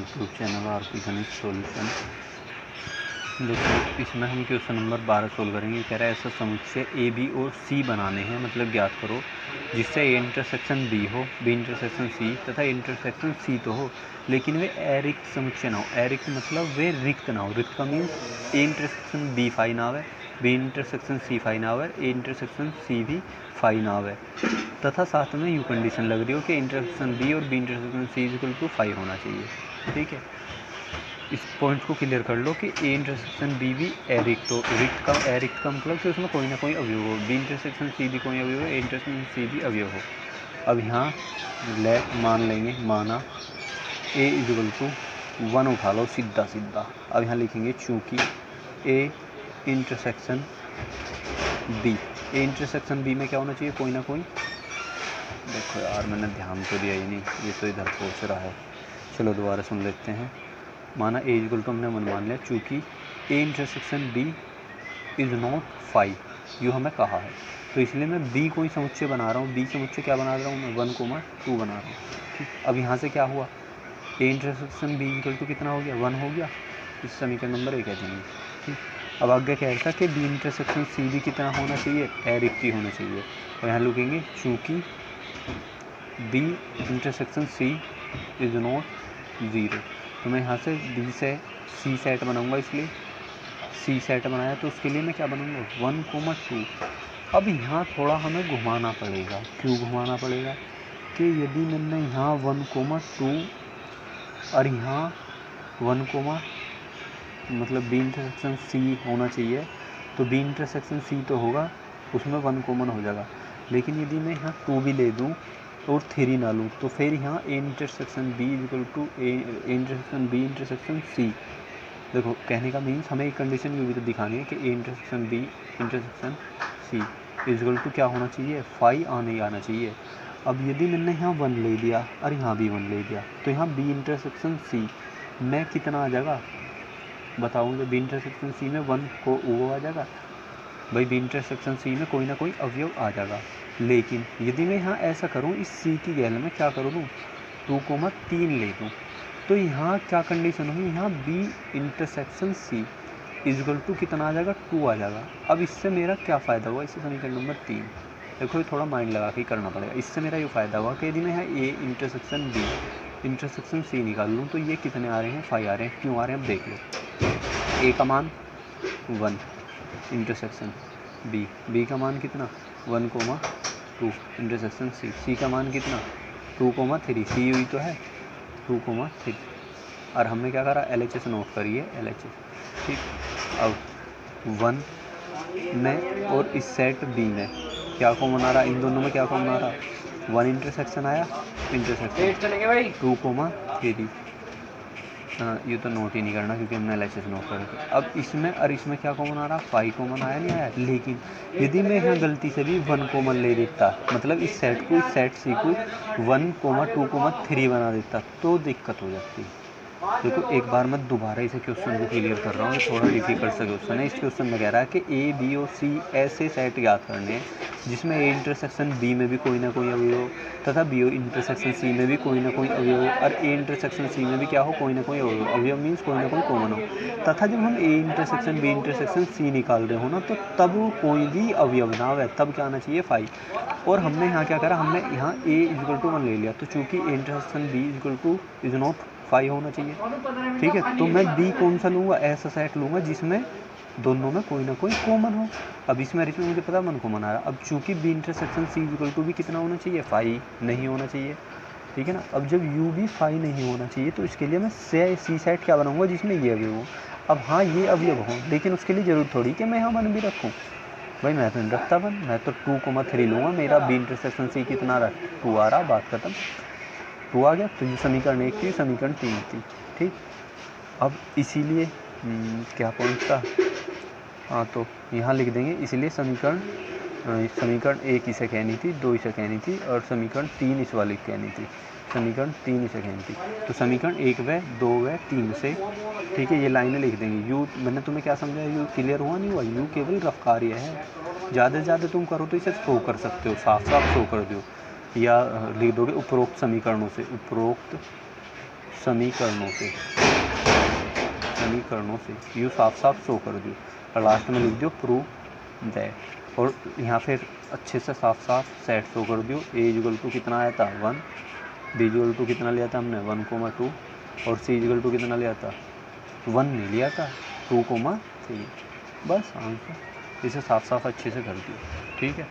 YouTube channel RP गणित solution. देखो इसमें हम क्वेश्चन नंबर 12 सोल्व करेंगे। कह रहा है ऐसा समुच्चय ए बी और सी बनाने हैं, मतलब ज्ञात करो जिससे ए इंटरसेक्शन बी हो, बी इंटरसेक्शन सी तथा इंटरसेक्शन सी तो हो, लेकिन वे अरिक्त समुच्चय ना हो। अरिक्त मतलब वे रिक्त ना हो। रिक्त का means A intersection B phi ना आवे, बी इंटरसेक्शन सी फाई ना आवे, ए इंटरसेक्शन सी भी फाई ना आवे, तथा साथ में यू कंडीशन लग रही हो कि इंटरसेक्शन बी और B intersection C equal to phi होना चाहिए। ठीक है, इस पॉइंट को क्लियर कर लो कि ए इंटरसेक्शन बी भी अरिक्त हो। अरिक्त का मतलब कि उसमें कोई ना कोई अवयव हो। बी इंटरसेक्शन सी भी कोई अवयव हो, ए इंटरसेक्शन सी भी अवयव हो। अब यहाँ मान लेंगे, माना ए इक्वल टू 1 उठा लो सीधा सीधा। अब यहाँ लिखेंगे चूँकि A intersection B, A intersection B में क्या होना चाहिए, कोई ना कोई। देखो यार मैंने ध्यान तो दिया ही नहीं, ये तो इधर पहुँच रहा है। चलो दोबारा सुन लेते हैं। माना ए इक्वल टू हमने 1 मान लिया, चूँकि A intersection B is not phi, यूँ हमें कहा है, तो इसलिए मैं बी कोई समुच्चय बना रहा हूँ। बी समुच्चय क्या बना रहा हूँ मैं, 1, 2 बना रहा हूँ। ठीक, अब यहाँ से क्या हुआ, A intersection B equal to कितना हो गया, 1 हो गया। इस समीकरण नंबर 1 कह देंगे। ठीक, अब आगे क्या है कि बी इंटरसेक्शन सी भी कितना होना चाहिए, अरिक्त ही होना चाहिए। और यहाँ लिखेंगे चूँकि B intersection C is not 0, तो मैं यहाँ से बी से सी सेट बनाऊँगा, इसलिए सी सेट बनाया तो उसके लिए मैं क्या बनाऊँगा, 1, 2। अब यहाँ थोड़ा हमें घुमाना पड़ेगा। क्यों घुमाना पड़ेगा कि यदि मैंने यहाँ 1, 2 और यहाँ 1, मतलब बी इंटरसेक्शन सी होना चाहिए, तो बी इंटरसेक्शन सी तो होगा, उसमें 1 कॉमन हो जाएगा। लेकिन यदि मैं यहाँ 2 भी ले दूँ और 3 ना लूँ, तो फिर यहाँ A intersection B equal to A intersection B intersection C. देखो कहने का मीन्स हमें एक कंडीशन ये भी तो दिखानी है कि A intersection B intersection C equal to क्या होना चाहिए, फाई आना चाहिए। अब यदि मैंने यहाँ 1 ले लिया और यहाँ भी 1 ले लिया, तो यहाँ बी इंटरसेक्शन सी में कितना आ जाएगा बताऊँगा। बी इंटरसेक्शन सी में 1 को वो आ जाएगा भाई, बी इंटरसेक्शन सी में कोई ना कोई अवयव आ जाएगा। लेकिन यदि मैं यहाँ ऐसा करूँ, इस सी की गैल में क्या करूँ, 2, 3 ले दूँ, तो यहाँ क्या कंडीशन होगी, यहाँ B intersection C equal to कितना आ जाएगा, 2 आ जाएगा। अब इससे मेरा क्या फ़ायदा हुआ, इससे समीकरण नंबर 3। देखो ये थोड़ा माइंड लगा के करना पड़ेगा। इससे मेरा ये फ़ायदा हुआ कि यदि मैं यहाँ A intersection B intersection C निकाल लूँ, तो ये कितने आ रहे हैं, 5 आ रहे हैं। क्यों आ रहे हैं अब देख लो। ए का मान 1 इंटरसेक्शन बी, बी का मान कितना 1, 2 इंटरसेक्शन सी, सी का मान कितना 2, 3, सी हुई तो है 2, 3। और हमने क्या करा, LHS नोट करिए, LHS। ठीक, अब 1 में और इस सेट बी में क्या कॉमन आ रहा, इन दोनों में क्या कॉमन आ रहा, 1 इंटरसेक्शन आया, इंटरसेक्शन 2, 3। ये तो नोट ही नहीं करना क्योंकि हमने LHS नोट कर दिया। अब इसमें और इसमें क्या कॉमन आ रहा, 5 कॉमन आया नहीं आया। लेकिन यदि मैं यहाँ गलती से भी 1 कॉमन ले देता, मतलब इस सेट को, इस सेट सी को 1, 2, 3 बना देता, तो दिक्कत हो जाती। देखो एक बार मैं दोबारा इसे क्वेश्चन को क्लियर कर रहा हूँ, थोड़ा डिफिकल्ट सा क्वेश्चन है। इस क्वेश्चन में कह रहा है कि ए बी और सी ऐसे सेट याद करने हैं जिसमें ए इंटरसेक्शन बी में भी कोई ना कोई अवयव तथा बी इंटरसेक्शन सी में भी कोई ना कोई अवयव, और ए इंटरसेक्शन सी में भी क्या हो, कोई ना कोई अवयव। अवयव मीन्स कोई ना कोई कॉमन हो। तथा जब हम A intersection B intersection C निकाल रहे हो ना, तो तब कोई भी अवयव ना हो, तब क्या आना चाहिए, 5। और हमने यहाँ क्या करा, हमने यहाँ ए इक्वल टू 1 ले लिया, तो चूँकि A intersection B equal to is not 5 होना चाहिए। ठीक है, तो मैं बी कौन सा लूँगा, ऐसा सेट लूँगा जिसमें दोनों में कोई ना कोई कॉमन हो। अब इसमें मुझे पता 1 कॉमन आ रहा। अब चूँकि B intersection C equal to भी कितना होना चाहिए, 5 नहीं होना चाहिए। ठीक है ना, अब जब यू भी 5 नहीं होना चाहिए, तो इसके लिए मैं सी सेट क्या बनाऊँगा जिसमें ये अवयव हो। अब हाँ ये अवयव हो, लेकिन उसके लिए ज़रूर थोड़ी कि मैं यहाँ 1 भी रखूँ। भाई मैं तो नहीं रखता 1, मैं तो 2, 3 लूँगा। मेरा बी इंटरसेक्शन सी कितना रहा, 2 आ रहा, बात खत्म। 2 आ गया, तो ये समीकरण 1 थी, समीकरण 3 थी। ठीक, अब इसीलिए क्या पॉइंट था, हाँ तो यहाँ लिख देंगे। इसलिए समीकरण 1 इसे कहनी थी, 2 इसे कहनी थी, और समीकरण 3 इस वाली कहनी थी, समीकरण 3 इसे कहनी थी। तो समीकरण 1 व 2 व 3 से, ठीक है, ये लाइनें लिख देंगे। यू मैंने तुम्हें क्या समझाया, यू क्लियर हुआ नहीं हुआ, यू केवल रफ कार्य है। ज़्यादा से ज़्यादा तुम करो तो इसे शो कर सकते हो, साफ साफ शो कर दो, या लिख दोगे उपरोक्त समीकरणों से, उपरोक्त समीकरणों से यू साफ साफ शो कर दियो और लास्ट में लिख दियो प्रूव दैट। और यहाँ फिर अच्छे से साफ साफ सेट शो कर दियो। ए इक्वल टू कितना आया था 1, बी इक्वल टू कितना लिया था हमने 1,2 और सी इक्वल टू कितना लिया था 1 नहीं लिया था 2,3। बस आंसर। इसे साफ साफ अच्छे से कर दियो। ठीक है।